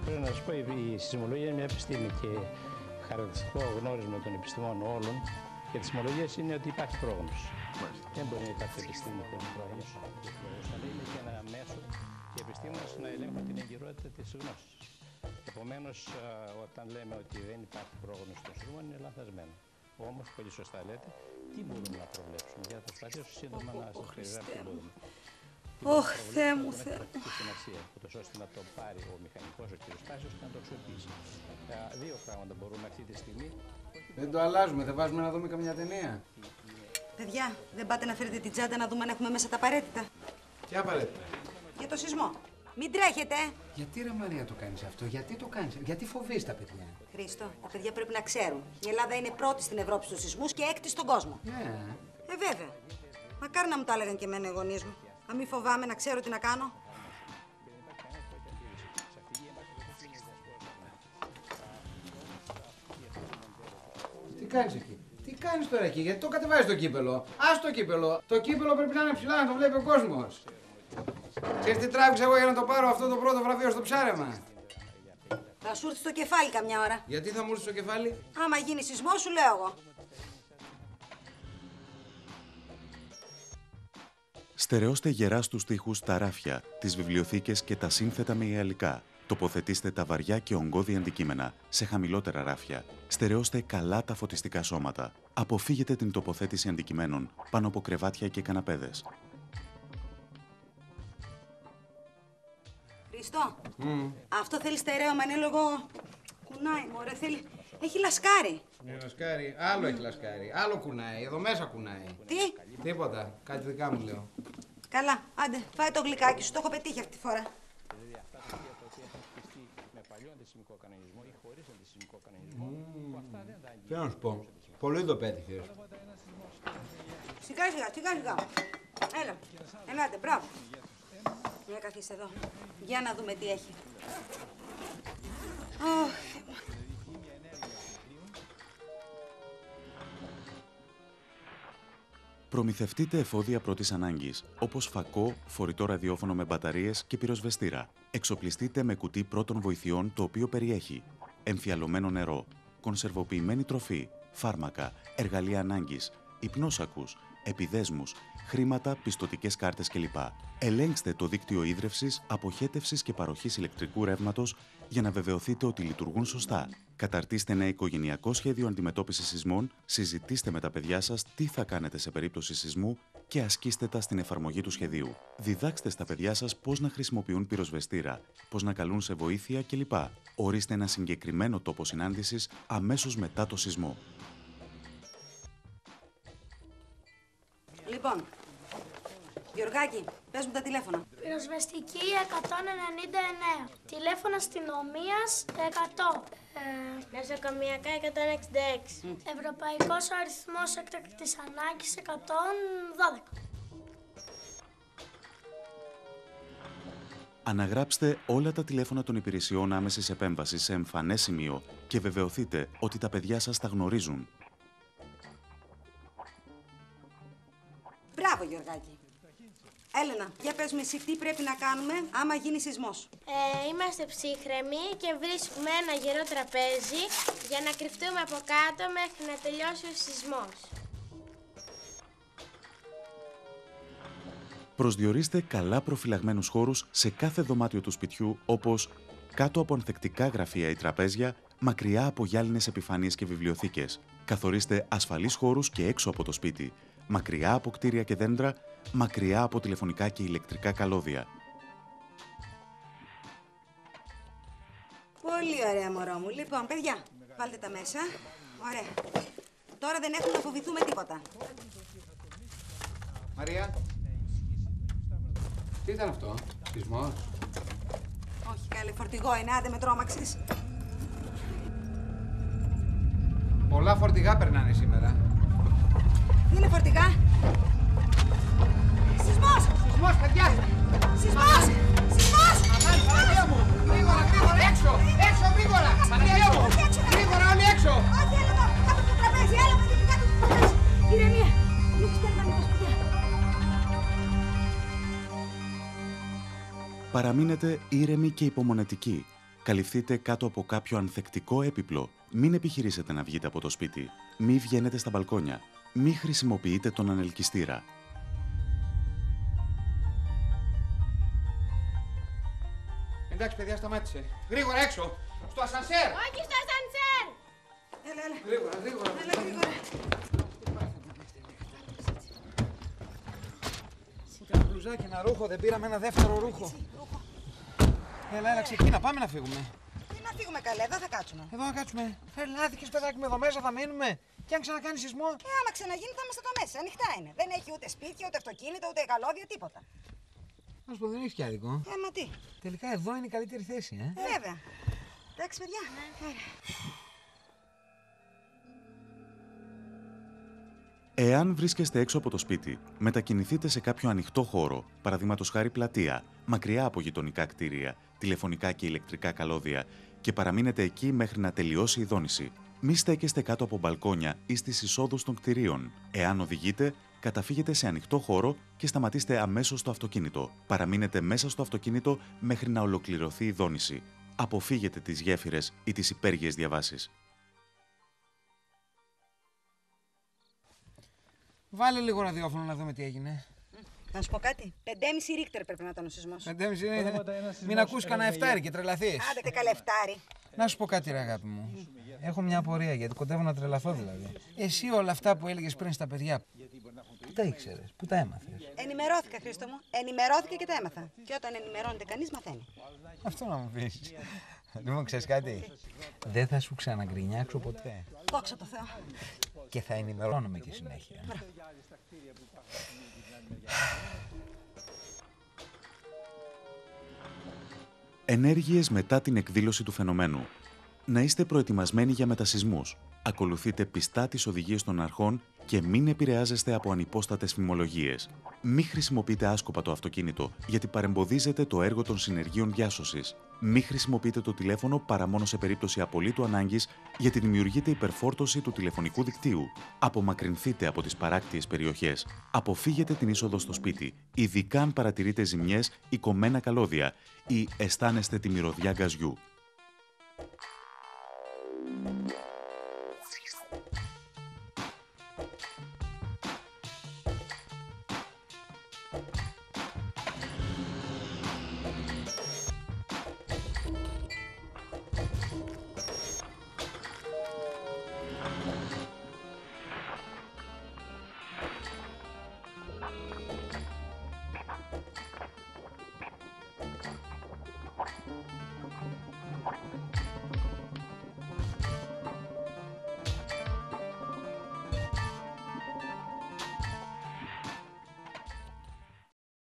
Πρέπει να σας πω, η σεισμολογία είναι μια επιστήμη και χαρακτηριστικό γνώρισμα των επιστημών όλων και της σεισμολογίας είναι ότι υπάρχει πρόγνωση. Δεν μπορεί να υπάρχει επιστήμη χωρίς πρόγνωση. Είναι και ένα μέσο και επιστήμονες να ελέγχουν την εγκυρότητα της γνώσης. Επομένως, όταν λέμε ότι δεν υπάρχει πρόγνωση των σεισμών, είναι λανθασμένο. Όμως, πολύ σωστά λέτε, τι μπορούμε να προβλέψουμε. Για να προσπαθήσω σύντομα να σας περιγράψω τι μπορούμε. Ωχ, Θεέ μου, Θεέ μου. Έχει σημασία, ώστε να το πάρει ο μηχανικός, ο κ. Στάσιος, και να το αξιοποιήσει. Δύο πράγματα μπορούμε αυτή τη στιγμή. Δεν το αλλάζουμε, δεν βάζουμε να δούμε καμιά ταινία. Παιδιά, δεν πάτε να φέρετε την τσάντα να δούμε αν έχουμε μέσα τα απαραίτητα. Τι απαραίτητα? Για το σεισμό. Μην τρέχετε. Γιατί ρε Μαρία το κάνεις αυτό, γιατί το κάνεις, γιατί φοβείς τα παιδιά? Χρήστο, τα παιδιά πρέπει να ξέρουν. Η Ελλάδα είναι πρώτη στην Ευρώπη στους σεισμούς και έκτη στον κόσμο. Ναι. Βέβαια. Μακάρι να μου τα έλεγαν και εμένα οι γονείς μου. Να μην φοβάμαι, να ξέρω τι να κάνω. Τι κάνεις εκεί? Τι κάνεις τώρα εκεί, γιατί το κατεβάζεις το κύπελο? Ας το κύπελο. Το κύπελο πρέπει να είναι ψηλά, να το βλέπει ο κόσμος. Ξέρεις τι τράβηξα εγώ για να το πάρω αυτό το πρώτο βραβείο στο ψάρεμα? Θα σου έρθει στο κεφάλι καμιά ώρα. Γιατί θα μου έρθει στο κεφάλι? Άμα γίνει σεισμό, σου λέω εγώ. Στερεώστε γερά στους τοίχους τα ράφια, τις βιβλιοθήκες και τα σύνθετα με ιαλικά. Τοποθετήστε τα βαριά και ογκώδη αντικείμενα σε χαμηλότερα ράφια. Στερεώστε καλά τα φωτιστικά σώματα. Αποφύγετε την τοποθέτηση αντικειμένων πάνω από κρεβάτια και καναπέδες. Χριστό, αυτό θέλει στερέωμα, είναι λόγω... Κουνάει, μωρέ, θέλει... Έχει λασκάρι. Λασκάρι, άλλο έχει λασκάρι, άλλο κουνάει, εδώ μέσα κουνάει. Τι? Τίποτα, κάτι δικά μου λέω. Καλά, άντε, φάει το γλυκάκι σου, το έχω πετύχει αυτή τη φορά. Δηλαδή αυτά τα οποία έχουν χτιστεί με παλιό αντισημικό κανονισμό ή χωρίς αντισημικό κανονισμό, αυτά δεν θα αγγίξουν. Τι να σου πω, πολύ το πέτυχες. Σιγά σιγά, σιγά σιγά. Έλα, ελάτε, μπράβο. Για καθίστε εδώ, για να δούμε τι έχει. Προμηθευτείτε εφόδια πρώτης ανάγκης, όπως φακό, φορητό ραδιόφωνο με μπαταρίες και πυροσβεστήρα. Εξοπλιστείτε με κουτί πρώτων βοηθειών το οποίο περιέχει εμφιαλωμένο νερό, κονσερβοποιημένη τροφή, φάρμακα, εργαλεία ανάγκης, υπνόσακους, επιδέσμους, χρήματα, πιστωτικές κάρτες κλπ. Ελέγξτε το δίκτυο ίδρευσης, αποχέτευσης και παροχής ηλεκτρικού ρεύματος για να βεβαιωθείτε ότι λειτουργούν σωστά. Καταρτήστε ένα οικογενειακό σχέδιο αντιμετώπισης σεισμών, συζητήστε με τα παιδιά σας τι θα κάνετε σε περίπτωση σεισμού και ασκήστε τα στην εφαρμογή του σχεδίου. Διδάξτε στα παιδιά σας πώς να χρησιμοποιούν πυροσβεστήρα, πώς να καλούν σε βοήθεια κλπ. Ορίστε ένα συγκεκριμένο τόπο συνάντησης αμέσως μετά το σεισμό. Λοιπόν, Γιωργάκη, πες μου τα τηλέφωνα. Πυροσβεστική 199. Τηλέφωνο αστυνομίας 100. Νοσοκομιακά 166. Ευρωπαϊκός αριθμός έκτακτης ανάγκης 112. Αναγράψτε όλα τα τηλέφωνα των υπηρεσιών άμεσης επέμβασης σε εμφανές σημείο και βεβαιωθείτε ότι τα παιδιά σας τα γνωρίζουν. Μπράβο, Γιωργάκη. Έλενα, για πες με εσύ τι πρέπει να κάνουμε άμα γίνει σεισμός. Είμαστε ψύχρεμοι και βρίσκουμε ένα γερό τραπέζι για να κρυφτούμε από κάτω μέχρι να τελειώσει ο σεισμός. Προσδιορίστε καλά προφυλαγμένους χώρους σε κάθε δωμάτιο του σπιτιού, όπως κάτω από ανθεκτικά γραφεία ή τραπέζια, μακριά από γυάλινες επιφάνειες και βιβλιοθήκες. Καθορίστε ασφαλείς χώρους και έξω από το σπίτι, μακριά από κτίρια και δέντρα, μακριά από τηλεφωνικά και ηλεκτρικά καλώδια. Πολύ ωραία, μωρό μου. Λοιπόν, παιδιά, βάλτε τα μέσα. Ωραία. Τώρα δεν έχουμε να φοβηθούμε τίποτα. Μαρία, τι ήταν αυτό, σεισμός? Όχι, καλέ, φορτηγό είναι, άντε με τρόμαξες. Πολλά φορτηγά περνάνε σήμερα. Τι είναι φορτηγά? Σεισμός! Σεισμός, παιδιά! Σεισμός! Σεισμός! Αμάν, Παναγία μου! Γρήγορα, γρήγορα, έξω! Έξω, γρήγορα! Παναγία μου! Γρήγορα, όλοι έξω! Όχι, έλα εδώ, κάτω από το τραπέζι, έλα μαζί του κάτω από το τραπέζι. Ηρεμία, μη στέλνουμε λίγο σπουδιά. Παραμείνετε ήρεμοι και υπομονετικοί. Καλυφθείτε κάτω από κάποιο ανθεκτικό έπιπλο. Μην επιχειρήσετε να βγείτε από το σπίτι. Μη βγαίνετε στα μπαλκόνια. Μη χρησιμοποιείτε τον ανελκυστήρα. Εντάξει, παιδιά, σταμάτησε. Γρήγορα έξω! Στο ασανσέρ! Όχι στο ασανσέρ! Έλα. Γρήγορα. Έλα, γρήγορα. Ούτε ένα μπλουζάκι, ένα ρούχο, δεν πήραμε ένα δεύτερο ρούχο. Έλα, ξεκίνα, πάμε να φύγουμε. Τι να φύγουμε καλέ, εδώ θα κάτσουμε. Εδώ να κάτσουμε. Φερλάθηκες, παιδάκι μου, εδώ μέσα θα μείνουμε. Και αν ξανακάνει σεισμό. Άμα ξαναγίνει θα είμαστε εδώ μέσα, ανοιχτά είναι. Δεν έχει ούτε σπίτια, ούτε αυτοκίνητα, ούτε καλώδια, τίποτα. Να σου πω, δεν έχει κι άδικο. Μα τι. Τελικά εδώ είναι η καλύτερη θέση, Βέβαια. Εντάξει, παιδιά. Εάν βρίσκεστε έξω από το σπίτι, μετακινηθείτε σε κάποιο ανοιχτό χώρο, παραδείγματος χάρη πλατεία, μακριά από γειτονικά κτίρια, τηλεφωνικά και ηλεκτρικά καλώδια, και παραμείνετε εκεί μέχρι να τελειώσει η δόνηση. Μη στέκεστε κάτω από μπαλκόνια ή στις εισόδους των κτιρίων. Εάν οδηγείτε, καταφύγετε σε ανοιχτό χώρο και σταματήστε αμέσως το αυτοκίνητο. Παραμείνετε μέσα στο αυτοκίνητο μέχρι να ολοκληρωθεί η δόνηση. Αποφύγετε τις γέφυρες ή τις υπέργειες διαβάσεις. Βάλε λίγο ραδιόφωνο να δούμε τι έγινε. Να σου πω κάτι. 5,5 ρίχτερ πρέπει να ήταν ο σεισμός. 5,5 μην ακούς κανένα εφτάρι και τρελαθείς. Άντε τε καλεφτάρι. Να σου πω κάτι, ρε αγάπη μου. Έχω μια απορία γιατί κοντεύω να τρελαθώ δηλαδή. Εσύ όλα αυτά που έλεγες πριν στα παιδιά, πού τα ήξερες, πού τα έμαθες? Ενημερώθηκα, Χρήστο μου. Ενημερώθηκα και τα έμαθα. Και όταν ενημερώνεται κανείς, μαθαίνει. Αυτό να μου πεις. Λοιπόν, ξέρεις κάτι? Δεν θα σου ξαναγκρινιάξω ποτέ. Δόξα τω Θεώ. Και θα ενημερώνομαι και συνέχεια. Ενέργειες μετά την εκδήλωση του φαινομένου. Να είστε προετοιμασμένοι για μετασεισμούς. Ακολουθείτε πιστά τις οδηγίες των αρχών και μην επηρεάζεστε από ανυπόστατες φημολογίες. Μη χρησιμοποιείτε άσκοπα το αυτοκίνητο, γιατί παρεμποδίζετε το έργο των συνεργείων διάσωσης. Μη χρησιμοποιείτε το τηλέφωνο παρά μόνο σε περίπτωση απολύτου ανάγκης, γιατί δημιουργείται υπερφόρτωση του τηλεφωνικού δικτύου. Απομακρυνθείτε από τις παράκτιες περιοχές. Αποφύγετε την είσοδο στο σπίτι, ειδικά αν παρατηρείτε ζημιές ή κομμένα καλώδια ή αισθάνεστε τη μυρωδιά γκαζιού.